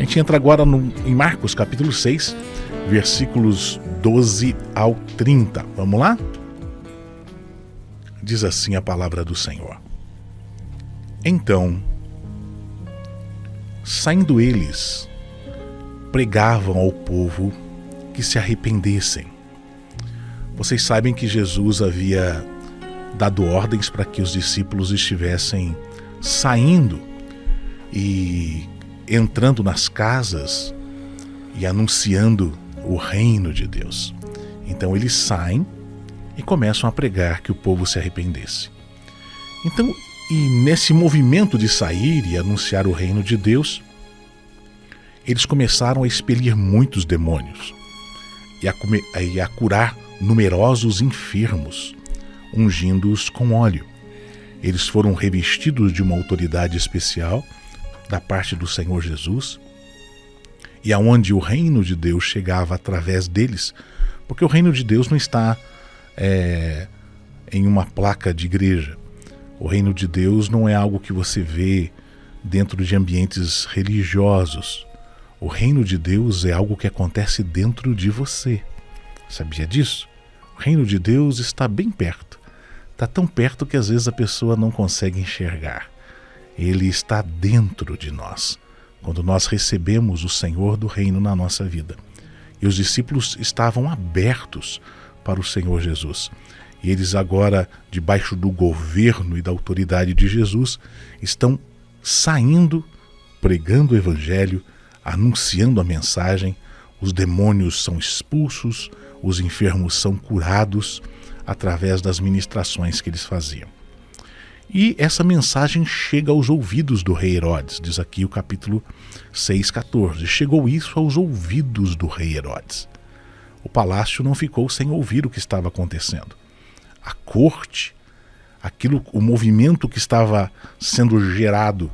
gente entra agora em Marcos capítulo 6, versículos 12 ao 30. Vamos lá? Diz assim a palavra do Senhor. Então, saindo eles, pregavam ao povo que se arrependessem. Vocês sabem que Jesus havia dado ordens para que os discípulos estivessem saindo e entrando nas casas e anunciando o reino de Deus. Então eles saem e começam a pregar que o povo se arrependesse. Então, e nesse movimento de sair e anunciar o reino de Deus, eles começaram a expelir muitos demônios e a curar numerosos enfermos, ungindo-os com óleo. Eles foram revestidos de uma autoridade especial da parte do Senhor Jesus, e aonde o reino de Deus chegava através deles, porque o reino de Deus não está em uma placa de igreja. O reino de Deus não é algo que você vê dentro de ambientes religiosos. O reino de Deus é algo que acontece dentro de você. Sabia disso? O reino de Deus está bem perto. Está tão perto que às vezes a pessoa não consegue enxergar. Ele está dentro de nós, quando nós recebemos o Senhor do reino na nossa vida. E os discípulos estavam abertos para o Senhor Jesus. E eles agora, debaixo do governo e da autoridade de Jesus, estão saindo, pregando o Evangelho, anunciando a mensagem. Os demônios são expulsos, os enfermos são curados através das ministrações que eles faziam. E essa mensagem chega aos ouvidos do rei Herodes, diz aqui o capítulo 6:14. Chegou isso aos ouvidos do rei Herodes. O palácio não ficou sem ouvir o que estava acontecendo. A corte, o movimento que estava sendo gerado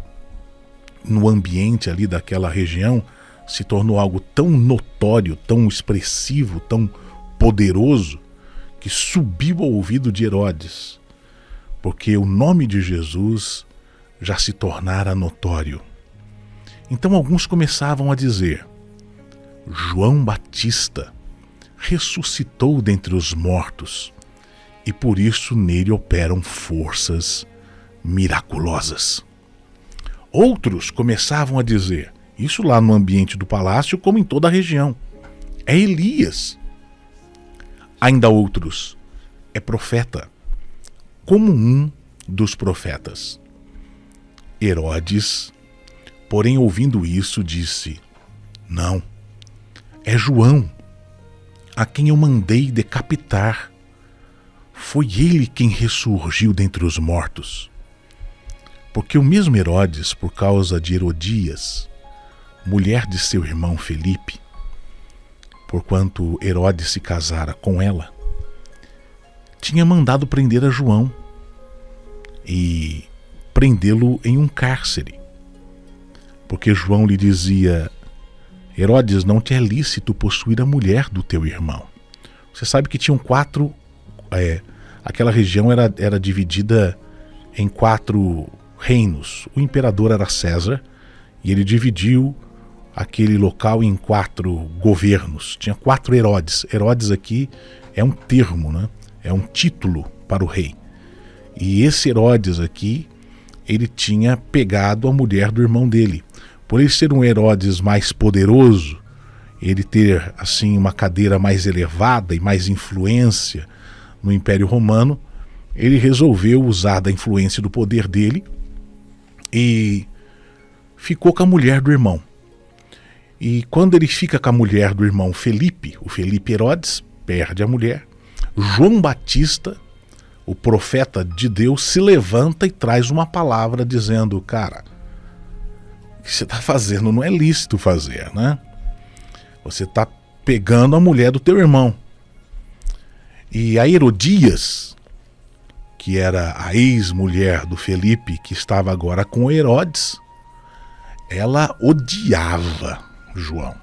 no ambiente ali daquela região, se tornou algo tão notório, tão expressivo, tão poderoso, que subiu ao ouvido de Herodes, porque o nome de Jesus já se tornara notório. Então alguns começavam a dizer: João Batista ressuscitou dentre os mortos, e por isso nele operam forças miraculosas. Outros começavam a dizer, isso lá no ambiente do palácio como em toda a região, é Elias. Ainda outros, é profeta, como um dos profetas. Herodes, porém, ouvindo isso, disse: não, é João, a quem eu mandei decapitar. Foi ele quem ressurgiu dentre os mortos. Porque o mesmo Herodes, por causa de Herodias, mulher de seu irmão Felipe, porquanto Herodes se casara com ela, tinha mandado prender a João e prendê-lo em um cárcere. Porque João lhe dizia: Herodes, não te é lícito possuir a mulher do teu irmão. Você sabe que tinham aquela região era dividida em 4 reinos. O imperador era César e ele dividiu aquele local em 4 governos. Tinha 4 Herodes. Herodes aqui é um termo, né? É um título para o rei. E esse Herodes aqui, ele tinha pegado a mulher do irmão dele. Por ele ser um Herodes mais poderoso, ele ter assim uma cadeira mais elevada e mais influência no Império Romano, ele resolveu usar da influência do poder dele e ficou com a mulher do irmão. E quando ele fica com a mulher do irmão Felipe, o Felipe Herodes perde a mulher, João Batista, o profeta de Deus, se levanta e traz uma palavra dizendo: cara, o que você está fazendo não é lícito fazer, né? Você está pegando a mulher do teu irmão. E a Herodias, que era a ex-mulher do Felipe, que estava agora com Herodes, ela odiava João.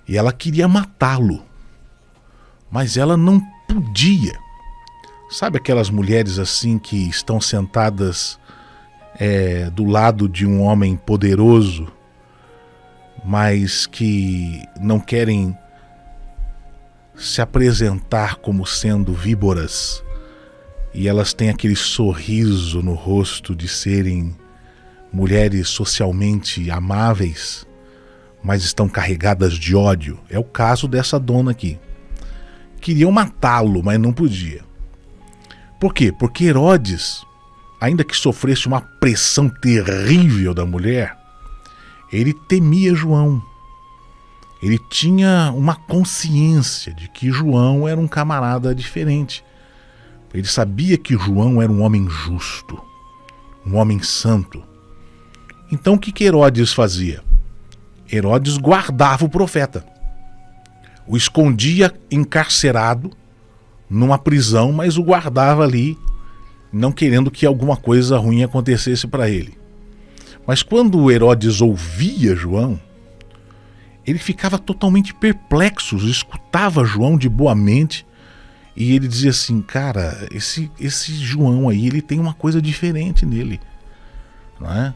E ela queria matá-lo. Mas ela não podia. Sabe aquelas mulheres assim que estão sentadas do lado de um homem poderoso mas que não querem se apresentar como sendo víboras, e elas têm aquele sorriso no rosto de serem mulheres socialmente amáveis, mas estão carregadas de ódio. É o caso dessa dona aqui. Queriam matá-lo, mas não podia. Por quê? Porque Herodes, ainda que sofresse uma pressão terrível da mulher, ele temia João. Ele tinha uma consciência de que João era um camarada diferente. Ele sabia que João era um homem justo, um homem santo. Então o que Herodes fazia? Herodes guardava o profeta. O escondia encarcerado numa prisão, mas o guardava ali, não querendo que alguma coisa ruim acontecesse para ele. Mas quando Herodes ouvia João, ele ficava totalmente perplexo, escutava João de boa mente, e ele dizia assim: cara, esse João aí, ele tem uma coisa diferente nele, não é?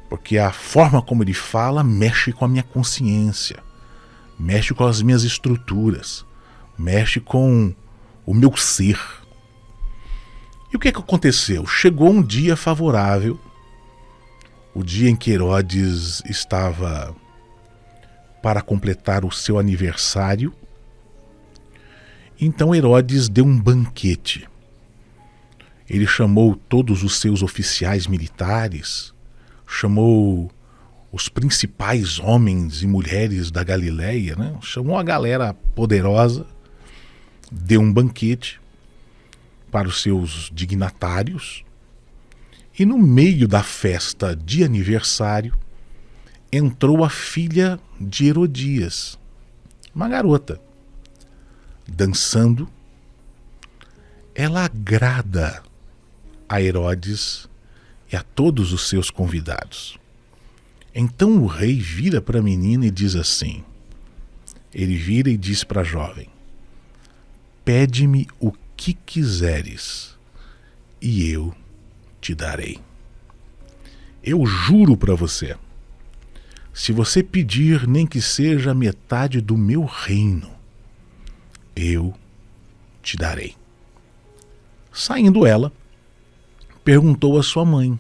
Porque a forma como ele fala mexe com a minha consciência, mexe com as minhas estruturas, mexe com o meu ser. E o que aconteceu? Chegou um dia favorável, o dia em que Herodes estava para completar o seu aniversário. Então Herodes deu um banquete. Ele chamou todos os seus oficiais militares, chamou os principais homens e mulheres da Galileia, né? Chamou a galera poderosa, deu um banquete para os seus dignatários, e no meio da festa de aniversário entrou a filha de Herodias, uma garota, dançando. Ela agrada a Herodes e a todos os seus convidados. Então o rei vira para a menina e diz assim, ele vira e diz para a jovem: pede-me o que quiseres e eu te darei. Eu juro para você, se você pedir nem que seja metade do meu reino, eu te darei. Saindo ela, perguntou à sua mãe: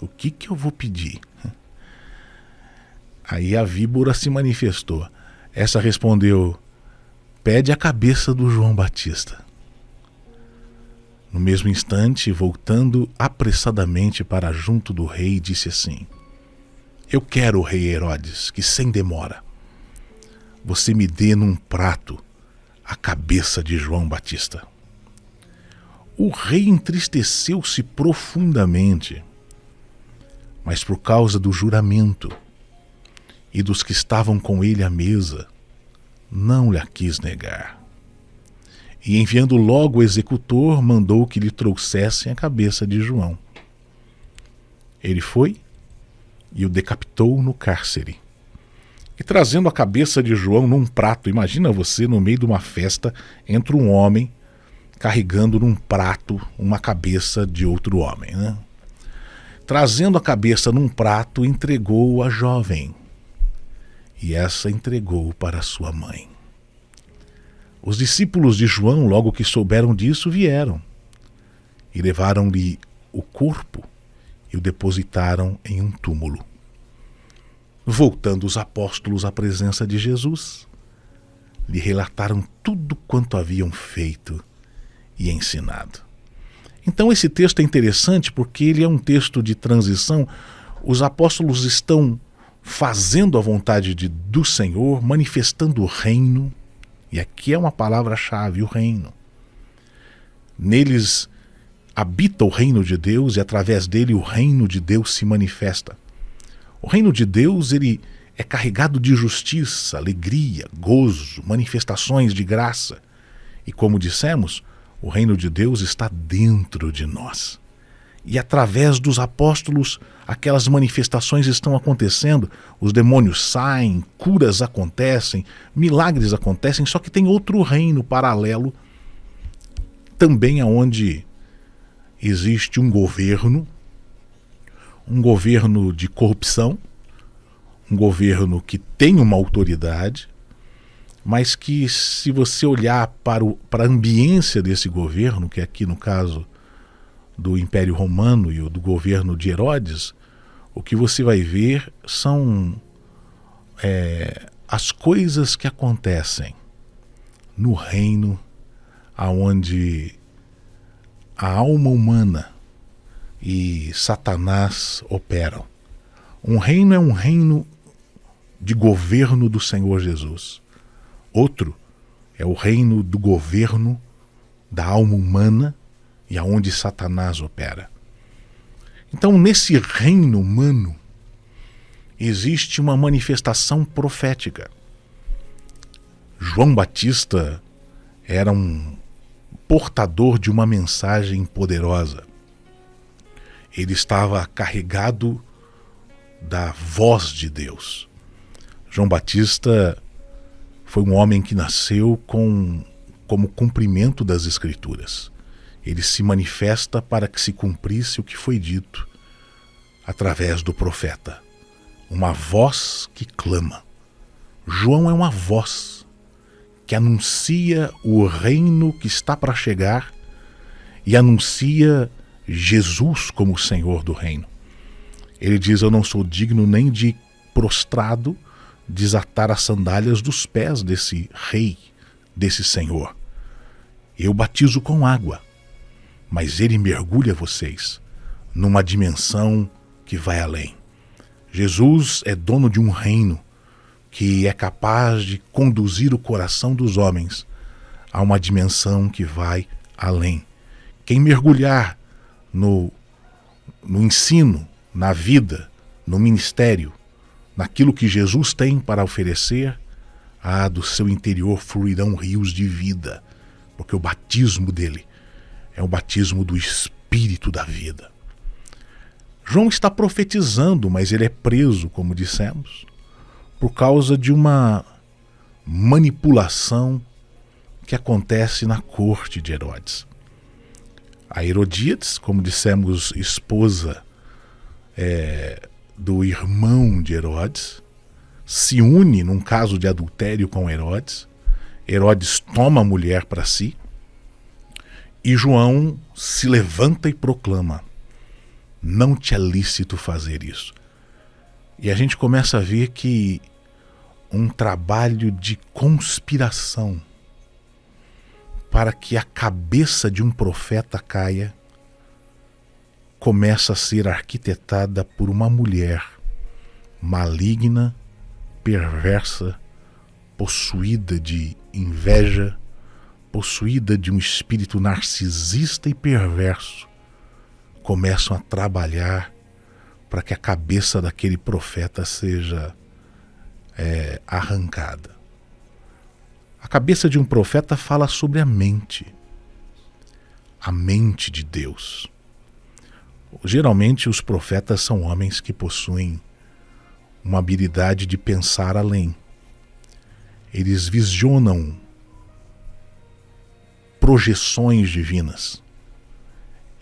o que eu vou pedir? Aí a víbora se manifestou. Essa respondeu: pede a cabeça do João Batista. No mesmo instante, voltando apressadamente para junto do rei, disse assim: eu quero, rei Herodes, que sem demora você me dê num prato a cabeça de João Batista. O rei entristeceu-se profundamente, mas por causa do juramento e dos que estavam com ele à mesa, não lhe quis negar. E enviando logo o executor, mandou que lhe trouxessem a cabeça de João. Ele foi e o decapitou no cárcere. E trazendo a cabeça de João num prato, imagina você no meio de uma festa, entra um homem carregando num prato uma cabeça de outro homem, né? Trazendo a cabeça num prato, entregou a jovem, e essa entregou para sua mãe. Os discípulos de João, logo que souberam disso, vieram e levaram-lhe o corpo e o depositaram em um túmulo. Voltando os apóstolos à presença de Jesus, lhe relataram tudo quanto haviam feito e ensinado. Então esse texto é interessante porque ele é um texto de transição. Os apóstolos estão fazendo a vontade do Senhor, manifestando o reino, e aqui é uma palavra-chave, o reino. Neles habita o reino de Deus e através dele o reino de Deus se manifesta. O reino de Deus, ele é carregado de justiça, alegria, gozo, manifestações de graça. E como dissemos, o reino de Deus está dentro de nós. E através dos apóstolos, aquelas manifestações estão acontecendo, os demônios saem, curas acontecem, milagres acontecem, só que tem outro reino paralelo, também onde existe um governo de corrupção, um governo que tem uma autoridade, mas que, se você olhar para a ambiência desse governo, que é aqui no caso do Império Romano e do governo de Herodes, o que você vai ver são as coisas que acontecem no reino aonde a alma humana e Satanás operam. Um reino é um reino de governo do Senhor Jesus. Outro é o reino do governo da alma humana e aonde Satanás opera. Então, nesse reino humano, existe uma manifestação profética. João Batista era um portador de uma mensagem poderosa. Ele estava carregado da voz de Deus. João Batista foi um homem que nasceu como cumprimento das Escrituras. Ele se manifesta para que se cumprisse o que foi dito através do profeta. Uma voz que clama. João é uma voz que anuncia o reino que está para chegar e anuncia Jesus como o Senhor do reino. Ele diz: eu não sou digno nem de prostrado desatar as sandálias dos pés desse rei, desse Senhor. Eu batizo com água, mas ele mergulha vocês numa dimensão que vai além. Jesus é dono de um reino que é capaz de conduzir o coração dos homens a uma dimensão que vai além. Quem mergulhar no ensino, na vida, no ministério, naquilo que Jesus tem para oferecer, do seu interior fluirão rios de vida, porque o batismo dele é o batismo do Espírito da vida. João está profetizando, mas ele é preso, como dissemos, por causa de uma manipulação que acontece na corte de Herodes. A Herodíades, como dissemos, esposa do irmão de Herodes, se une num caso de adultério com Herodes. Herodes toma a mulher para si e João se levanta e proclama: não te é lícito fazer isso. E a gente começa a ver que um trabalho de conspiração para que a cabeça de um profeta caia começa a ser arquitetada por uma mulher maligna, perversa, possuída de inveja, possuída de um espírito narcisista e perverso. Começam a trabalhar para que a cabeça daquele profeta seja arrancada. A cabeça de um profeta fala sobre a mente de Deus. Geralmente os profetas são homens que possuem uma habilidade de pensar além. Eles visionam projeções divinas.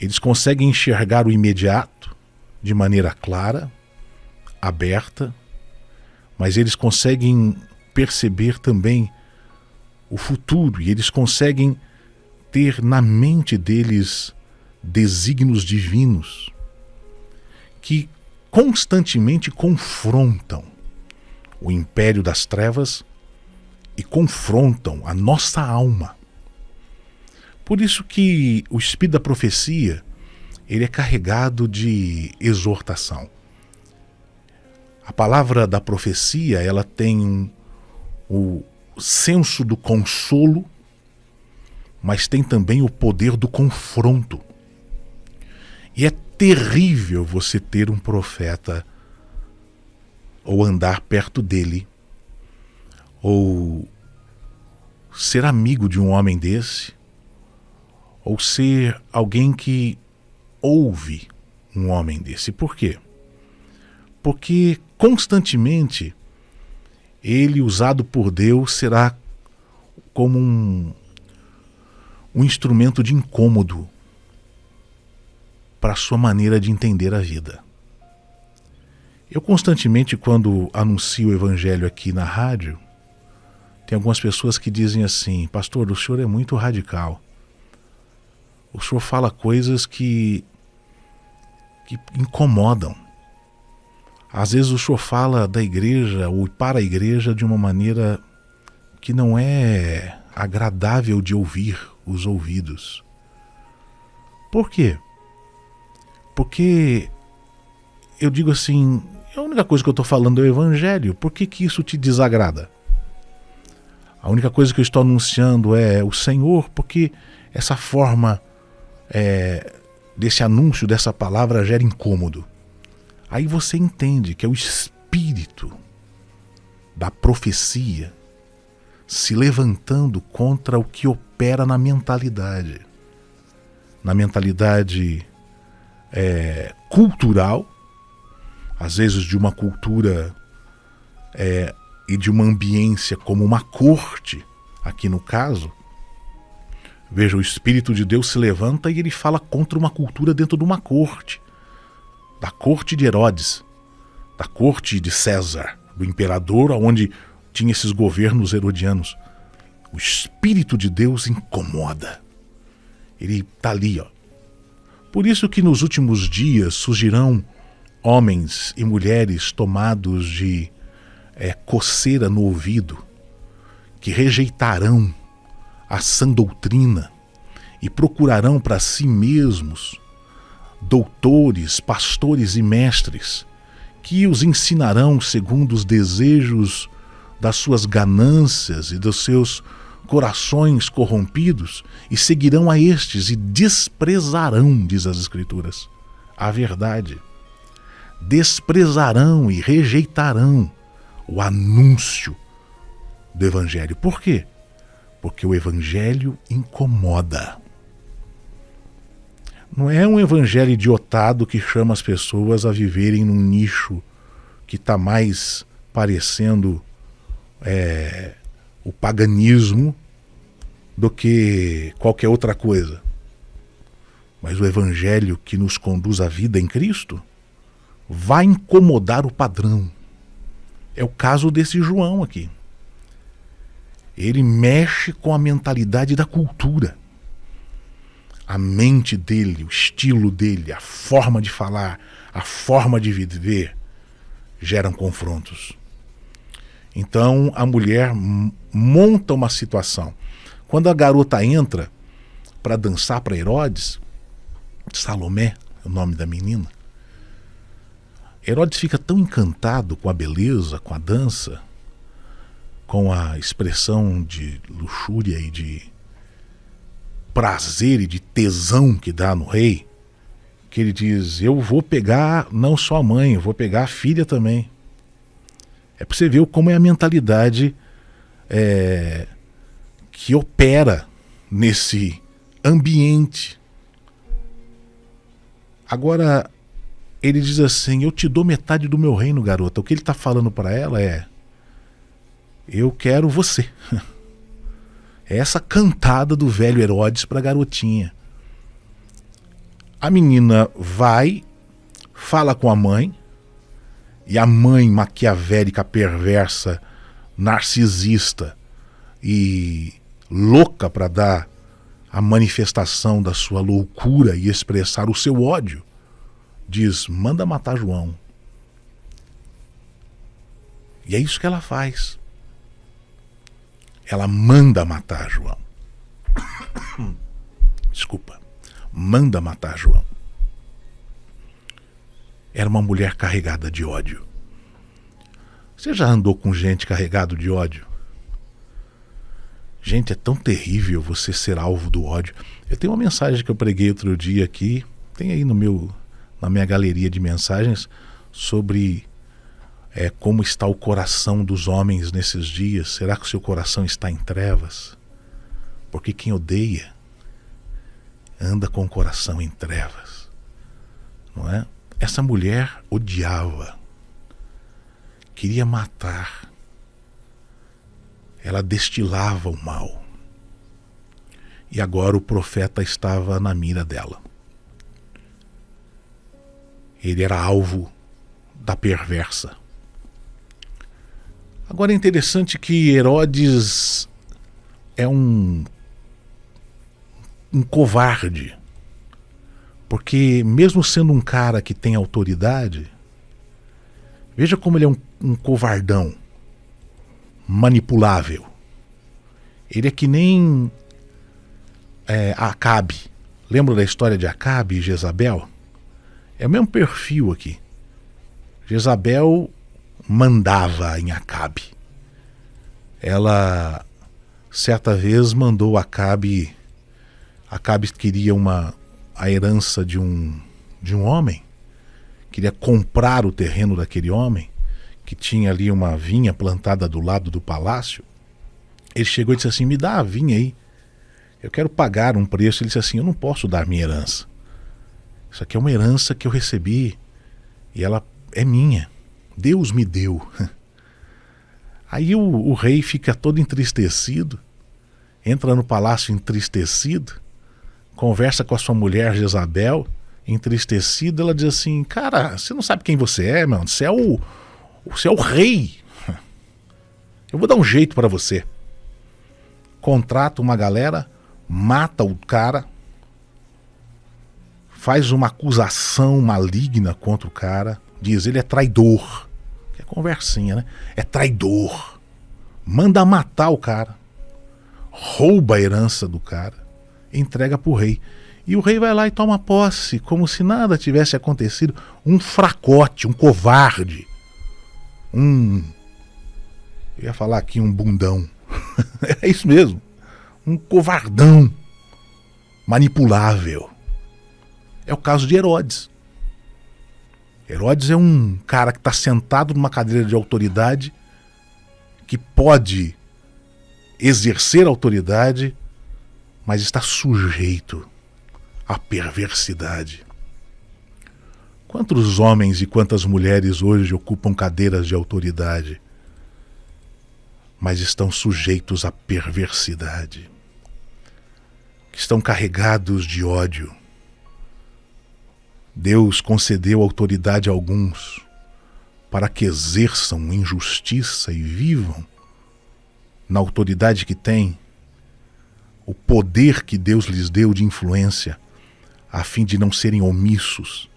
Eles conseguem enxergar o imediato de maneira clara, aberta, mas eles conseguem perceber também o futuro e eles conseguem ter na mente deles desígnios divinos que constantemente confrontam o império das trevas e confrontam a nossa alma. Por isso que o espírito da profecia, ele é carregado de exortação. A palavra da profecia, ela tem o senso do consolo, mas tem também o poder do confronto. E é terrível você ter um profeta ou andar perto dele, ou ser amigo de um homem desse, ou ser alguém que ouve um homem desse. Por quê? Porque constantemente ele, usado por Deus, será como um instrumento de incômodo para a sua maneira de entender a vida. Eu constantemente, quando anuncio o evangelho aqui na rádio, tem algumas pessoas que dizem assim: pastor, o senhor é muito radical. O senhor fala coisas que incomodam. Às vezes o senhor fala da igreja ou para a igreja de uma maneira que não é agradável de ouvir os ouvidos. Por quê? Porque eu digo assim, a única coisa que eu estou falando é o evangelho. Por que isso te desagrada? A única coisa que eu estou anunciando é o Senhor, porque essa forma desse anúncio, dessa palavra gera incômodo. Aí você entende que é o espírito da profecia se levantando contra o que opera na mentalidade. Na mentalidade cultural, às vezes de uma cultura e de uma ambiência como uma corte, aqui no caso. Veja, o Espírito de Deus se levanta e ele fala contra uma cultura dentro de uma corte. Da corte de Herodes, da corte de César, do imperador, onde tinha esses governos herodianos. O Espírito de Deus incomoda. Ele está ali, ó. Por isso que nos últimos dias surgirão homens e mulheres tomados de coceira no ouvido, que rejeitarão a sã doutrina e procurarão para si mesmos doutores, pastores e mestres que os ensinarão segundo os desejos das suas ganâncias e dos seus corações corrompidos, e seguirão a estes e desprezarão, diz as Escrituras, a verdade. Desprezarão e rejeitarão o anúncio do Evangelho. Por quê? Porque o Evangelho incomoda. Não é um evangelho idiotado que chama as pessoas a viverem num nicho que está mais parecendo o paganismo do que qualquer outra coisa. Mas o evangelho que nos conduz à vida em Cristo vai incomodar o padrão. É o caso desse João aqui. Ele mexe com a mentalidade da cultura. A mente dele, o estilo dele, a forma de falar, a forma de viver geram confrontos. Então a mulher monta uma situação. Quando a garota entra para dançar para Herodes, Salomé é o nome da menina, Herodes fica tão encantado com a beleza, com a dança, com a expressão de luxúria e de prazer e de tesão que dá no rei, que ele diz: eu vou pegar não só a mãe, eu vou pegar a filha também. É para você ver como é a mentalidade que opera nesse ambiente. Agora, ele diz assim: eu te dou metade do meu reino, garota. O que ele está falando para ela é: eu quero você. É essa cantada do velho Herodes para a garotinha. A menina vai, fala com a mãe, e a mãe maquiavélica, perversa, narcisista e louca para dar a manifestação da sua loucura e expressar o seu ódio, diz: manda matar João. E é isso que ela faz. Ela manda matar João. Desculpa. Manda matar João. Era uma mulher carregada de ódio. Você já andou com gente carregada de ódio? Gente, é tão terrível você ser alvo do ódio. Eu tenho uma mensagem que eu preguei outro dia aqui, tem aí na minha galeria de mensagens, sobre como está o coração dos homens nesses dias. Será que o seu coração está em trevas? Porque quem odeia anda com o coração em trevas, não é? Essa mulher odiava, queria matar, ela destilava o mal, e agora o profeta estava na mira dela. Ele era alvo da perversa. Agora é interessante que Herodes é um covarde, porque mesmo sendo um cara que tem autoridade, veja como ele é um covardão, manipulável. Ele é que nem Acabe. Lembra da história de Acabe e Jezabel? É o mesmo perfil aqui. Jezabel mandava em Acabe. Ela certa vez mandou Acabe queria a herança de um homem, queria comprar o terreno daquele homem, que tinha ali uma vinha plantada do lado do palácio. Ele chegou e disse assim: me dá a vinha aí, eu quero pagar um preço. Ele disse assim: eu não posso dar minha herança, isso aqui é uma herança que eu recebi e ela é minha, Deus me deu. Aí o rei fica todo entristecido, entra no palácio entristecido, conversa com a sua mulher Jezabel, entristecida. Ela diz assim: cara, você não sabe quem você é, mano? Você é o rei. Eu vou dar um jeito para você. Contrata uma galera, mata o cara, faz uma acusação maligna contra o cara, diz: ele é traidor. Que é conversinha, né? É traidor. Manda matar o cara, rouba a herança do cara, entrega pro rei. E o rei vai lá e toma posse, como se nada tivesse acontecido. Um fracote, um covarde, eu ia falar aqui um bundão. É isso mesmo, um covardão, manipulável. É o caso de Herodes. Herodes é um cara que está sentado numa cadeira de autoridade, que pode exercer autoridade, mas está sujeito à perversidade. Quantos homens e quantas mulheres hoje ocupam cadeiras de autoridade, mas estão sujeitos à perversidade, que estão carregados de ódio. Deus concedeu autoridade a alguns para que exerçam injustiça e vivam na autoridade que têm, o poder que Deus lhes deu de influência, a fim de não serem omissos,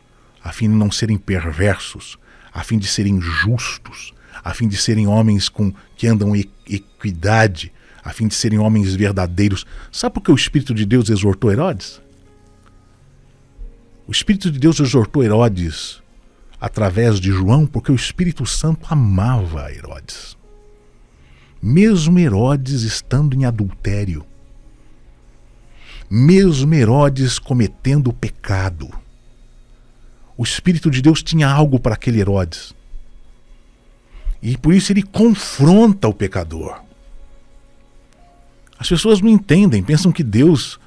a fim de não serem perversos, a fim de serem justos, a fim de serem homens que andam em equidade, a fim de serem homens verdadeiros. Sabe por que o Espírito de Deus exortou Herodes? O Espírito de Deus exortou Herodes através de João, porque o Espírito Santo amava Herodes. Mesmo Herodes estando em adultério, mesmo Herodes cometendo pecado, o Espírito de Deus tinha algo para aquele Herodes. E por isso ele confronta o pecador. As pessoas não entendem, pensam que Deus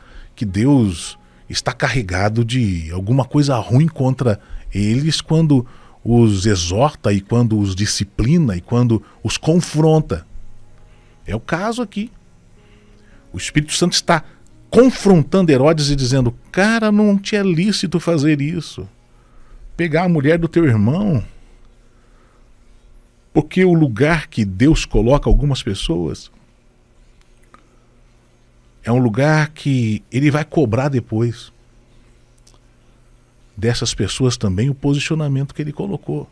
está carregado de alguma coisa ruim contra eles quando os exorta e quando os disciplina e quando os confronta. É o caso aqui. O Espírito Santo está confrontando Herodes e dizendo: cara, não te é lícito fazer isso. Pegar a mulher do teu irmão. Porque o lugar que Deus coloca algumas pessoas é um lugar que ele vai cobrar depois dessas pessoas também o posicionamento que ele colocou.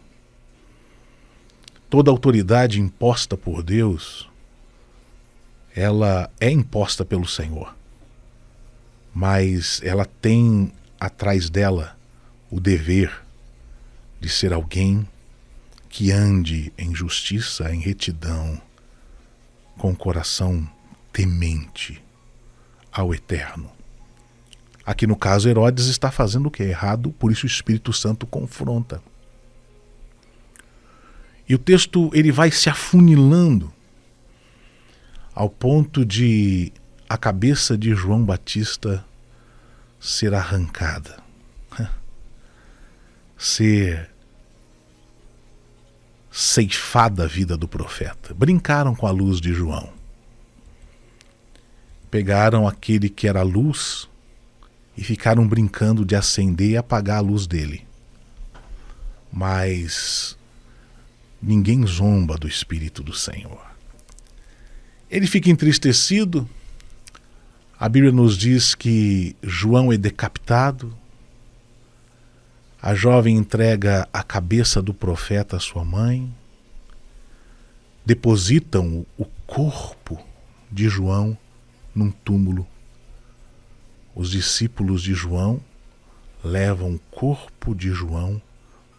Toda autoridade imposta por Deus, ela é imposta pelo Senhor, mas ela tem atrás dela o dever de ser alguém que ande em justiça, em retidão, com o coração temente ao Eterno. Aqui no caso, Herodes está fazendo o que é errado, por isso o Espírito Santo confronta. E o texto ele vai se afunilando ao ponto de a cabeça de João Batista ser arrancada, ser ceifada a vida do profeta. Brincaram com a luz de João. Pegaram aquele que era a luz e ficaram brincando de acender e apagar a luz dele. mas ninguém zomba do Espírito do Senhor. Ele fica entristecido. A Bíblia nos diz que João é decapitado. A jovem entrega a cabeça do profeta à sua mãe. Depositam o corpo de João num túmulo. Os discípulos de João levam o corpo de João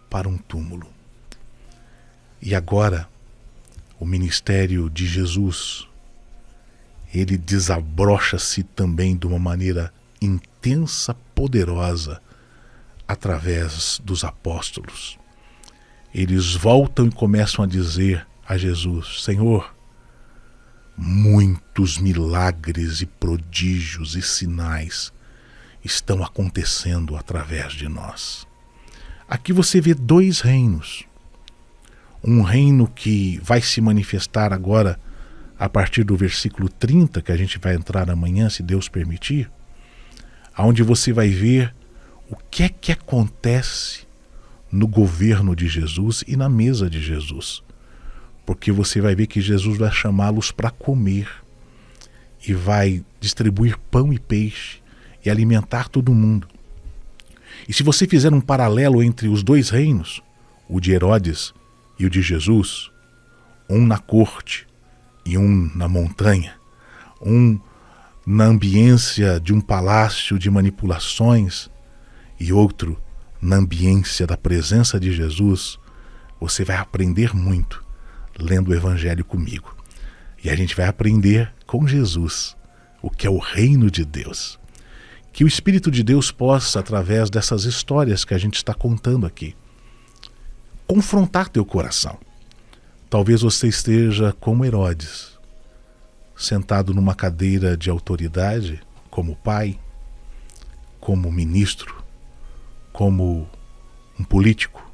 para um túmulo. E agora, o ministério de Jesus, ele desabrocha-se também de uma maneira intensa, poderosa, através dos apóstolos. Eles voltam e começam a dizer a Jesus: Senhor, muitos milagres e prodígios e sinais estão acontecendo através de nós. Aqui você vê dois reinos. Um reino que vai se manifestar agora a partir do versículo 30, que a gente vai entrar amanhã, se Deus permitir, onde você vai ver o que é que acontece no governo de Jesus e na mesa de Jesus. Porque você vai ver que Jesus vai chamá-los para comer e vai distribuir pão e peixe e alimentar todo mundo. E se você fizer um paralelo entre os dois reinos, o de Herodes e o de Jesus, um na corte e um na montanha, um na ambiência de um palácio de manipulações e outro na ambiência da presença de Jesus, você vai aprender muito lendo o Evangelho comigo. E a gente vai aprender com Jesus o que é o reino de Deus. Que o Espírito de Deus possa, através dessas histórias que a gente está contando aqui, confrontar teu coração. Talvez você esteja como Herodes, sentado numa cadeira de autoridade, como pai, como ministro, como um político,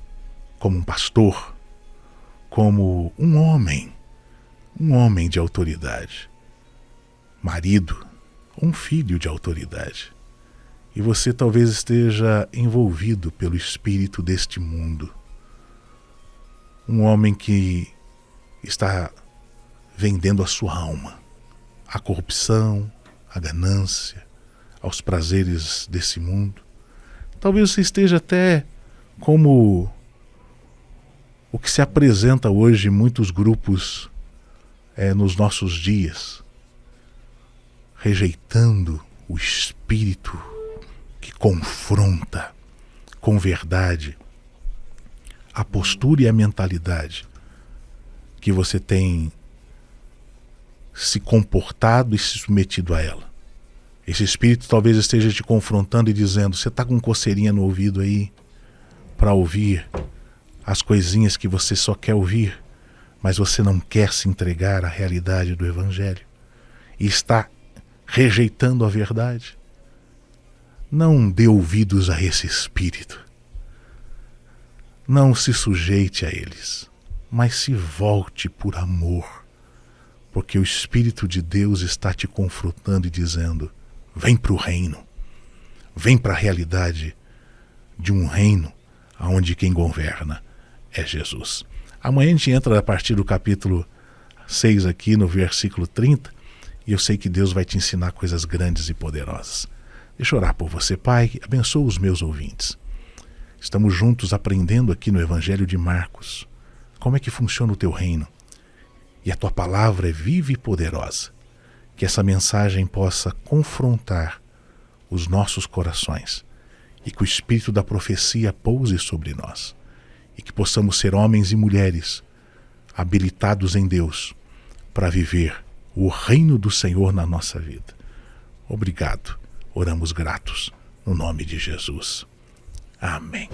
como um pastor, como um homem de autoridade, marido, um filho de autoridade. E você talvez esteja envolvido pelo espírito deste mundo. Um homem que está vendendo a sua alma à corrupção, à ganância, aos prazeres desse mundo. Talvez você esteja até como o que se apresenta hoje em muitos grupos nos nossos dias, rejeitando o espírito que confronta com verdade a postura e a mentalidade que você tem se comportado e se submetido a ela. Esse espírito talvez esteja te confrontando e dizendo: você está com coceirinha no ouvido aí para ouvir as coisinhas que você só quer ouvir, mas você não quer se entregar à realidade do Evangelho e está rejeitando a verdade. Não dê ouvidos a esse espírito. Não se sujeite a eles, mas se volte por amor, porque o Espírito de Deus está te confrontando e dizendo: vem para o reino, vem para a realidade de um reino onde quem governa é Jesus. Amanhã a gente entra a partir do capítulo 6 aqui no versículo 30, e eu sei que Deus vai te ensinar coisas grandes e poderosas. Deixa eu orar por você, Pai, abençoa os meus ouvintes. Estamos juntos aprendendo aqui no Evangelho de Marcos como é que funciona o teu reino. E a tua palavra é viva e poderosa. Que essa mensagem possa confrontar os nossos corações e que o Espírito da profecia pouse sobre nós. E que possamos ser homens e mulheres habilitados em Deus para viver o reino do Senhor na nossa vida. Obrigado. Oramos gratos no nome de Jesus. Amém.